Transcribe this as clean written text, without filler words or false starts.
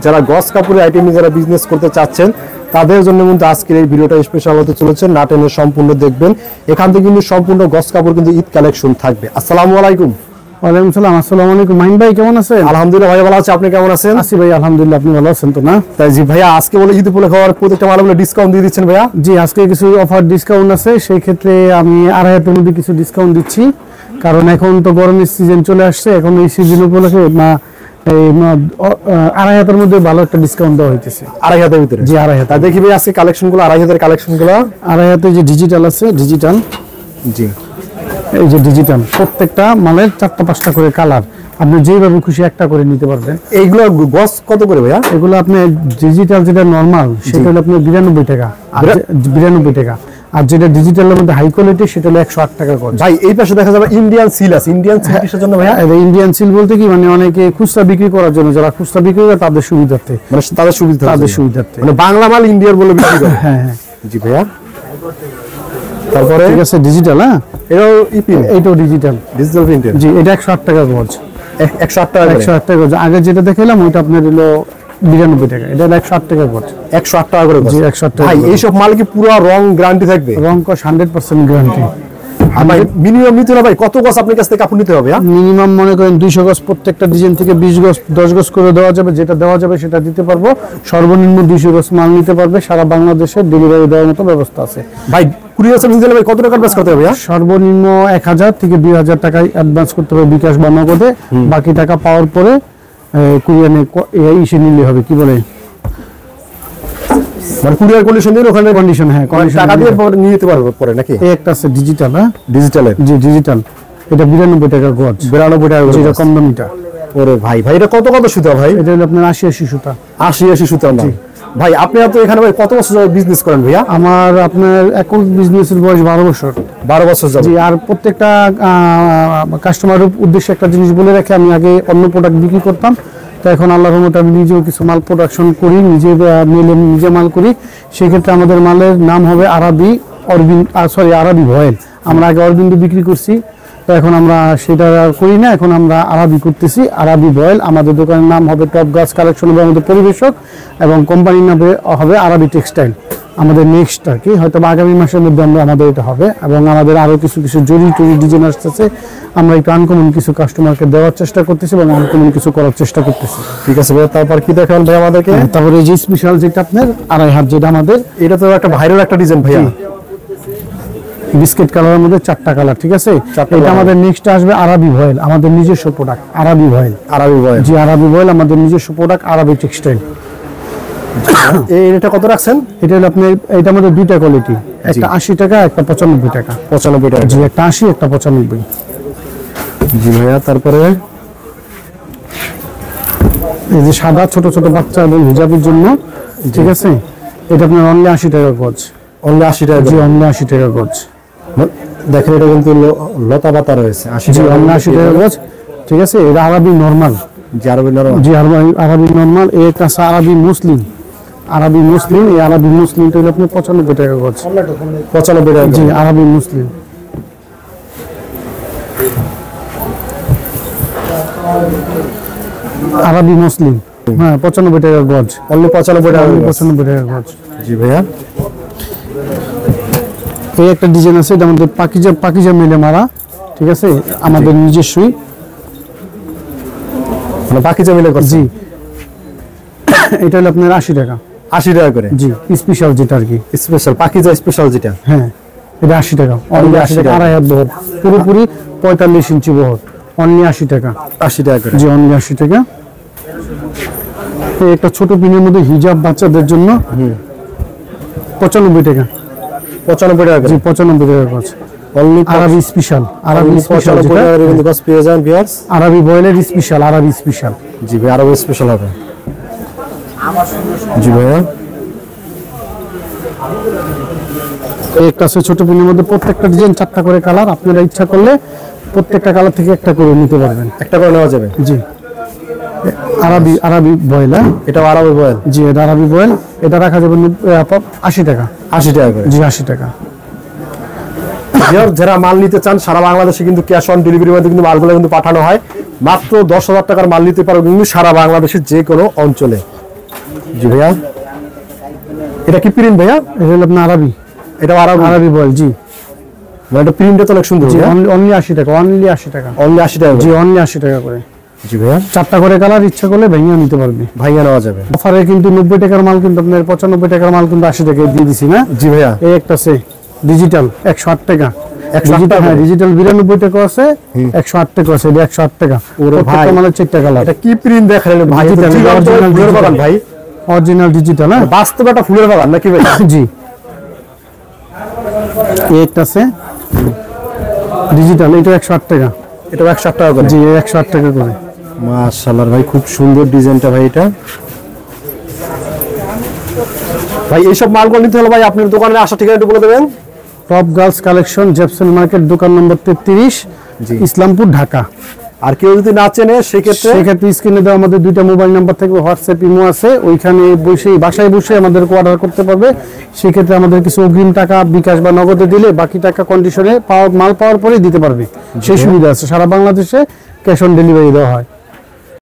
যারা গস কাপড়ের আইটেম নিয়ে যারা বিজনেস করতে চাচ্ছেন তাদের জন্য কিন্তু আজকের এই ভিডিওটা স্পেশাল হতে চলেছে, না টেনে সম্পূর্ণ দেখবেন। এখান থেকে কিন্তু সম্পূর্ণ গস কাপড় কিন্তু ঈদ কালেকশন থাকবে। আসসালামু আলাইকুম। ওয়ালাইকুম সালাম। আসসালামু আলাইকুম। মাহিন ভাই কেমন আছেন? আলহামদুলিল্লাহ ভাই ভালো আছি, আপনি কেমন আছেন? আছি ভাই আলহামদুলিল্লাহ, আপনি ভালো আছেন তো? না তাই জি ভাইয়া, আজকে বলে ঈদ উপলক্ষে প্রত্যেকটা মাল বলে ডিসকাউন্ট দিয়ে দিচ্ছেন ভাইয়া? জি, আজকে কিছু অফার ডিসকাউন্ট আছে, সেই ক্ষেত্রে আমি 2500 মধ্যে কিছু ডিসকাউন্ট দিচ্ছি, কারণ এখন তো গরমের সিজন চলে আসছে। এখন এই সিজন উপলক্ষে 2500 মধ্যে ভালো একটা ডিসকাউন্ট দেওয়া হইতেছে। 2500 ভিতরে? জি 2500। দেখি ভাই আজকে কালেকশনগুলো 2500 কালেকশনগুলো। 2500 যে ডিজিটাল আছে, ডিজিটাল, জি এই যে ডিজিটাল, প্রত্যেকটা মালের 4টা-5টা করে কালার, আপনি যেভাবে খুশি একটা করে নিতে পারবেন। এইগুলো গস কত করে ভাইয়া? এগুলো আপনি ডিজিটাল যেটা নরমাল সেটা হলো আপনার 92 টাকা, 92 টাকা। আর যেটা ডিজিটালের মধ্যে হাই কোয়ালিটি সেটা হলো 108 টাকা করে। ভাই এই পাশে দেখা যাবে ইন্ডিয়ান সিল আছে। ইন্ডিয়ান সিল কিসের জন্য ভাইয়া? ইন্ডিয়ান সিল বলতে কি, মানে অনেকে খুচরা বিক্রি করার জন্য, যারা খুচরা বিক্রি করে তাদের সুবিধার্থে, মানে তাদের সুবিধার্থে মানে বাংলা মাল ইন্ডিয়ার বলে বিক্রি করে। হ্যাঁ হ্যাঁ জি ভাইয়া। তারপরে ঠিক আছে ডিজিটাল। হ্যাঁ, এটাও ইপিন, এইটাও ডিজিটাল, ডিজিটাল প্রিন্টের। জি, এটা 108 টাকা গজ। 108 টাকা? 108 টাকা গজ। আগে যেটা দেখাইলাম ওইটা আপনার হলো 92 টাকা, এটা 108 টাকা গজ। 108 টাকা করে? জি 108 টাকা। ভাই এইসব মাল কি পুরো রং গ্যারান্টি থাকবে? রং কস 100% গ্যারান্টি। ভাই মিনিমাম নিতে হবে ভাই কত গজ আপনার কাছ থেকে কাপড় নিতে হবে? মিনিমাম মনে করেন 200 গজ, প্রত্যেকটা ডিজাইন থেকে 20 গজ 10 গজ করে দেওয়া যাবে, যেটা দেওয়া যাবে সেটা দিতে পারবো। সর্বনিম্ন 200 গজ মাল নিতে পারবে, সারা বাংলাদেশে ডেলিভারি দেওয়ার মতো ব্যবস্থা আছে। ভাই কুরিয়ার সার্ভিস দিলে ভাই কত টাকা অ্যাডভান্স করতে হবে? সর্বনিম্ন 1000 থেকে 2000 টাকা অ্যাডভান্স করতে হবে বিকাশ বা নগদে। বাকি টাকা পাওয়ার পরে কুরিয়ারে এসে নিলে হবে, কি বলে, মানে কুরিয়ার কন্ডিশন দিয়ে ওখানে কন্ডিশন। হ্যাঁ, টাকা দিয়ে পরে নিয়ে যেতে পারবো পরে নাকি? এই একটা আছে ডিজিটাল। হ্যাঁ, ডিজিটালের? জি ডিজিটাল, এটা 92 টাকা গজ। 92 টাকা গজ, এটা কম দামিটা। ওরে ভাই ভাই এটা কত সুতা ভাই? এটা হলো আপনার 80 সুতা। 80 সুতা না ভাই? আপনি তো এখানে ভাই কত বছর বিজনেস করেন ভাইয়া? আমার আপনার অ্যাকাউন্ট বিজনেসের বয়স 12 বছর। 12 বছর যাবে? জি। আর প্রত্যেকটা কাস্টমারের উদ্দেশ্যে একটা জিনিস বলে রাখি, আমি আগে অন্য প্রোডাক্ট বিক্রি করতাম, তো এখন আল্লাহর রহমতে আমি নিজেও কিছু মাল প্রোডাকশন করি, নিজে মাল করি। সেক্ষেত্রে আমাদের মালের নাম হবে আরাবি ভয়েল। আমরা আগে অরবিন্দ বিক্রি করছি, তো এখন আমরা সেটা করি না, এখন আমরা আরাবি করতেছি, আরাবি ভয়েল। আমাদের দোকানের নাম হবে টপ গাছ কালেকশন, হবে আমাদের পরিবেশক, এবং কোম্পানির নাম হবে আরাবি টেক্সটাইল। আমাদের নেক্সট আর কি হয়তো আগামী মাসের মধ্যে আমাদের এটা হবে, এবং আমাদের আরো কিছু জরি ডিজাইন আসতেছে। আমরা একটু আনকমন কিছু কাস্টমারকে দেওয়ার চেষ্টা করতেছি এবং আনকমন কিছু করার চেষ্টা করতেছি। ঠিক আছে ভাই, তারপর কি দেখান ভাই আমাদেরকে? তারপরে এই যে স্পেশাল যেটা আপনার 2.5 হাত, যেটা আমাদের, এটা তো একটা ভাইরাল একটা ডিজাইন ভাইয়া, বিস্কিট কালারের মধ্যে 4টা কালার। ঠিক আছে, এটা আমাদের নেক্সট আসবে আরাবি ভয়েল, আমাদের নিজস্ব প্রোডাক্ট আরাবি ভয়েল। আরাবি ভয়েল? জি আরাবি ভয়েল আমাদের নিজস্ব প্রোডাক্ট, আরাবি টেক্সটাইল। এটা কত রাখছেন? এটা হলো আপনার, এটার মধ্যে 2টা কোয়ালিটি, একটা 80 টাকা, একটা 95 টাকা। 95 টাকা? জি, একটা 80, একটা 95। জি ভাইয়া। তারপরে এই যে সাদা ছোট ছোট বাচ্চা এবং হিজাবের জন্য, ঠিক আছে, এটা আপনার অনলি 80 টাকা গজ। অনলি 80 টাকা? জি অনলি 80 টাকা গজ। দেখেন এটা কিন্তু লতা পাতা রয়েছে। 80 জি অনলি 80 টাকা গজ। ঠিক আছে, এটা আরবি নরমাল। জি আরবি নরমাল? জি আরবি নরমাল। এই একটা আছে আরবি মুসলিম। আরবি মুসলিম, এই আরবি মুসলিমটা হলো আপনার 95 টাকা গজ। 95 টাকা? জি আরবি মুসলিম। আরবি মুসলিম, হ্যাঁ 95 টাকা গজ। অনলি 95 টাকা? 95 টাকা গজ। জি ভাইয়া। এই একটা ডিজাইন আছে, এটা আমাদের পাকিজা মিলে মারা। ঠিক আছে, আমাদের নিজস্বই, মানে পাকিজা মিলে করছে? জি। এটা হলো আপনার 80 টাকা। 80 টাকা করে? জি স্পেশাল যেটা আর কি, স্পেশাল পাকিজা স্পেশাল যেটা, হ্যাঁ এটা 80 টাকা। অনলি 80 টাকা। 2.5 হাত বহর, পুরোপুরি 45 ইঞ্চি বহর, অনলি 80 টাকা। 80 টাকা করে? জি অনলি 80 টাকা। এই একটা ছোট পিনের মধ্যে হিজাব বাচ্চাদের জন্য 95 টাকা। 95 টাকা? জি 95 টাকা গজ। অনলি আরবি স্পেশাল, আরবি স্পেশাল যেটা, গজ পেয়ে যান ভিউয়ার্স। আরবি বয়েলের স্পেশাল, আরবি স্পেশাল। জি ভাই আরবি স্পেশাল হবে। জি ভাইয়া। একটা আছে ছোট পিনের মধ্যে, প্রত্যেকটা ডিজাইন 4টা করে কালার। আপনারা ইচ্ছা করলে প্রত্যেকটা কালার থেকে একটা করে নিতে পারবেন। একটা করে নেওয়া যাবে? জি। আরবি বয়েল। হ্যাঁ এটা আরবি বয়েল? জি এটা আরবি বয়েল। এটা রাখা যাবে 80 টাকা। 80 টাকা করে? জি 80 টাকা। যারা মাল নিতে চান সারা বাংলাদেশে কিন্তু ক্যাশ অন ডেলিভারির মধ্যে কিন্তু মালগুলো কিন্তু পাঠানো হয়। মাত্র 10,000 টাকার মাল নিতে পারো কিন্তু সারা বাংলাদেশের যে কোনো অঞ্চলে। জি ভাইয়া, এটা কি প্রিন্ট ভাইয়া? এটা হলো আপনার আরবি, এটা আরবি আরবি বল। জি মানে এটা প্রিন্টটা তো অনেক সুন্দর। জি, অনলি 80 টাকা, অনলি 80 টাকা, অনলি 80 টাকা। জি অনলি 80 টাকা করে। জি ভাইয়া, 4টা করে কালার, ইচ্ছা করলে ভেঙে নিতে পারবে, ভাইয়া নেওয়া যাবে। অফারে কিন্তু 90 টাকার মাল কিন্তু আপনার 95 টাকার মাল কিন্তু 80 টাকায় দিয়ে দিছি না। জি ভাইয়া, এই একটা আছে ডিজিটাল 108 টাকা, 108 টাকা। হ্যাঁ ডিজিটাল 92 টাকা আছে, 108 টাকা আছে, এটা 108 টাকা। ওরে ভাই, প্রত্যেকটা মালের 4টা কালার। এটা কি প্রিন্ট দেখালেন ভাই? Digital, এটা original ফুলের digital। বাগান ভাই, অরিজিনাল ডিজিটাল। হ্যাঁ বাস্তবে একটা ফুলের বাগান নাকি ভাই? জি, এই একটা আছে ডিজিটাল, এটা 108 টাকা। এটা 160 টাকা করে। জি 108 টাকা করে। মাশাআল্লাহ ভাই, খুব সুন্দর ডিজাইনটা ভাই। এটা ভাই এইসব মালগুলো নিতে হলে ভাই আপনার দোকানে আসা ঠিকানা একটু বলে দেবেন। টপ গার্লস কালেকশন, জেপসন মার্কেট, দোকান নম্বর 33, জি। ইসলামপুর, ঢাকা। আর কেউ যদি না চেনে সেক্ষেত্রে স্ক্রিনে দেওয়া আমাদের 2টা মোবাইল নাম্বার থাকবে, হোয়াটসঅ্যাপ, ইমো আছে, ওইখানে বসে বাসায় বসে আমাদেরকে অর্ডার করতে পারবে। সেক্ষেত্রে আমাদের কিছু অগ্রিম টাকা বিকাশ বা নগদে দিলে বাকি টাকা কন্ডিশনে মাল পাওয়ার পরে দিতে পারবে, সেই সুবিধা আছে। সারা বাংলাদেশে ক্যাশ অন ডেলিভারি দেওয়া হয়।